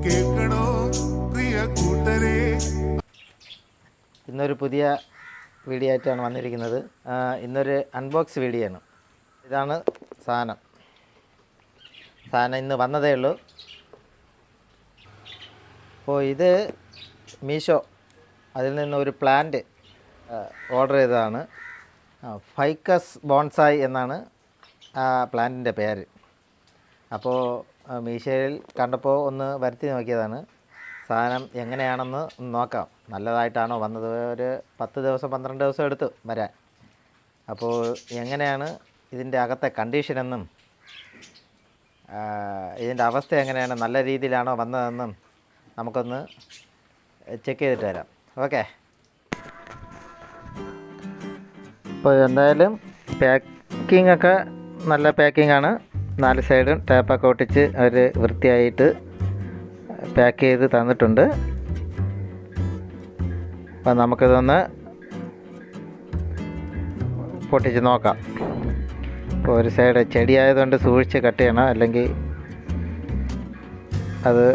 കേൾക്കണോ പ്രിയ കൂട്ടരെ. ഇന്നൊരു പുതിയ വീഡിയോ ആയിട്ടാണ് വന്നിരിക്കുന്നത്. ഇന്നൊരു അൺബോക്സ് വീഡിയോ ആണ്. ഇതാണ് സാധനം ഇന്ന് വന്നതേ ഉള്ളൂ. അപ്പോൾ ഇത് മീഷോ അതിൽ നിന്ന് ഒരു പ്ലാന്റ് ഓർഡർ ചെയ്തതാണ്. ഫൈക്കസ് ബോൺസായി എന്നാണ് ആ പ്ലാന്റിൻ്റെ പേര്. അപ്പോൾ മീഷോയിൽ കണ്ടപ്പോൾ ഒന്ന് വരുത്തി നോക്കിയതാണ്. സാധനം എങ്ങനെയാണെന്ന് നോക്കാം. നല്ലതായിട്ടാണോ വന്നത്? ഒരു 10 ദിവസം 12 ദിവസം എടുത്തു വരാൻ. അപ്പോൾ എങ്ങനെയാണ് ഇതിൻ്റെ അകത്തെ കണ്ടീഷനെന്നും ഇതിൻ്റെ അവസ്ഥ എങ്ങനെയാണ്, നല്ല രീതിയിലാണോ വന്നതെന്നും നമുക്കൊന്ന് ചെക്ക് ചെയ്തിട്ട് വരാം. ഓക്കെ. അപ്പോൾ എന്തായാലും പാക്കിംഗ് ഒക്കെ നല്ല പാക്കിംഗ് ആണ്. 4 സൈഡും ടാപ്പൊക്കെ ഒട്ടിച്ച് അവർ വൃത്തിയായിട്ട് പാക്ക് ചെയ്ത് തന്നിട്ടുണ്ട്. അപ്പം നമുക്കിതൊന്ന് പൊട്ടിച്ച് നോക്കാം. ഇപ്പോൾ ഒരു സൈഡ് ചെടി ആയതുകൊണ്ട് സൂക്ഷിച്ച് കട്ട് ചെയ്യണം, അല്ലെങ്കിൽ അത്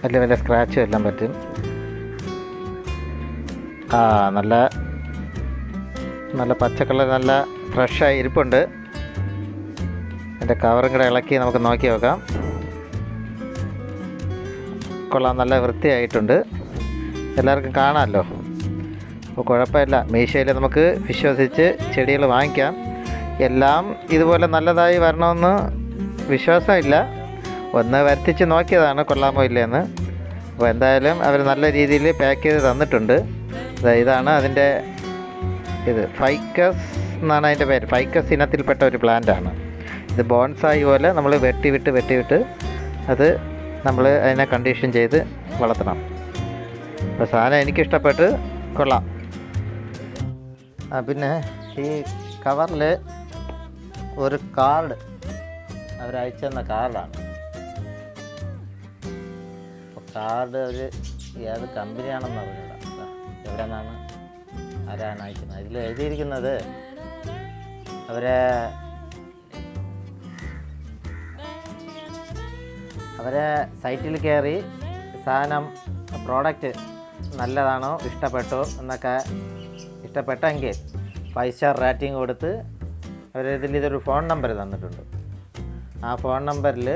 വലിയ വലിയ സ്ക്രാച്ചും എല്ലാം പറ്റും. നല്ല പച്ച കളർ, നല്ല ഫ്രഷായി ഇരിപ്പുണ്ട്. എൻ്റെ കവറും കൂടെ ഇളക്കി നമുക്ക് നോക്കി നോക്കാം. കൊള്ളാം, നല്ല വൃത്തിയായിട്ടുണ്ട്. എല്ലാവർക്കും കാണാമല്ലോ. അപ്പോൾ കുഴപ്പമില്ല. മീഷോയിൽ നമുക്ക് വിശ്വസിച്ച് ചെടികൾ വാങ്ങിക്കാം. എല്ലാം ഇതുപോലെ നല്ലതായി വരണമെന്ന് വിശ്വാസമില്ല. ഒന്ന് വരുത്തിച്ച് നോക്കിയതാണ് കൊള്ളാമോ ഇല്ലയെന്ന്. അപ്പോൾ എന്തായാലും അവർ നല്ല രീതിയിൽ പാക്ക് ചെയ്ത് തന്നിട്ടുണ്ട്. ഇതാണ് അതിൻ്റെ ഇത്. ഫൈക്കസ് എന്നാണ് അതിൻ്റെ പേര്. ഫൈക്കസ് ഇനത്തിൽപ്പെട്ട ഒരു പ്ലാന്റാണ് ഇത്. ബോൺസായി പോലെ നമ്മൾ വെട്ടിവിട്ട് അത് നമ്മൾ അതിനെ കണ്ടീഷൻ ചെയ്ത് വളർത്തണം. അപ്പോൾ സാധനം എനിക്കിഷ്ടപ്പെട്ട് കൊള്ളാം. പിന്നെ ഈ കവറിൽ ഒരു കാർഡ് അവരയച്ചെന്ന കാർഡാണ്. അപ്പോൾ കാർഡ് അവർ ഏത് കമ്പനിയാണെന്ന് അറിഞ്ഞില്ല. എവിടെ നിന്നാണ്, ആരാണ് അയക്കുന്നത്? ഇതിൽ എഴുതിയിരിക്കുന്നത് അവരെ സൈറ്റിൽ കയറി സാധനം പ്രോഡക്റ്റ് നല്ലതാണോ, ഇഷ്ടപ്പെട്ടോ എന്നൊക്കെ, ഇഷ്ടപ്പെട്ടെങ്കിൽ 5 സ്റ്റാർ റേറ്റിംഗ് കൊടുത്ത് ഇതൊരു ഫോൺ നമ്പർ തന്നിട്ടുണ്ട്. ആ ഫോൺ നമ്പറിൽ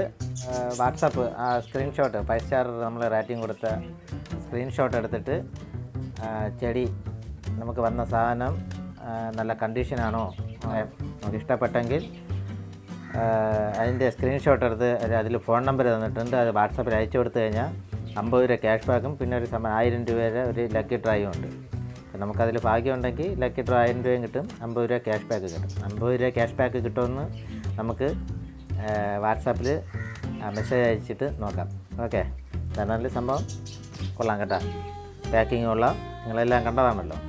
വാട്സപ്പ് സ്ക്രീൻഷോട്ട്, 5 സ്റ്റാർ നമ്മൾ റേറ്റിംഗ് കൊടുത്ത സ്ക്രീൻഷോട്ട് എടുത്തിട്ട് ചെടി നമുക്ക് വന്ന സാധനം നല്ല കണ്ടീഷനാണോ, നമുക്ക് ഇഷ്ടപ്പെട്ടെങ്കിൽ അതിൻ്റെ സ്ക്രീൻഷോട്ട് എടുത്ത് അതിൽ ഫോൺ നമ്പർ തന്നിട്ടുണ്ട്. അത് വാട്സപ്പിൽ അയച്ചു കൊടുത്തു കഴിഞ്ഞാൽ 50 രൂപ ക്യാഷ് ബാക്കും പിന്നെ ഒരു 1000 രൂപയുടെ ഒരു ലക്കി ഡ്രൈവും ഉണ്ട്. നമുക്കതിൽ ഭാഗ്യമുണ്ടെങ്കിൽ ലക്കി ഡ്രോ 1000 രൂപയും കിട്ടും, 50 രൂപ ക്യാഷ് ബാക്ക് കിട്ടും. 50 രൂപ ക്യാഷ് ബാക്ക് കിട്ടുമെന്ന് നമുക്ക് വാട്സാപ്പിൽ മെസ്സേജ് അയച്ചിട്ട് നോക്കാം. ഓക്കെ. നല്ല സംഭവം കൊള്ളാം കേട്ടോ. പാക്കിങ് കൊള്ളാം. നിങ്ങളെല്ലാം കണ്ടതാണല്ലോ.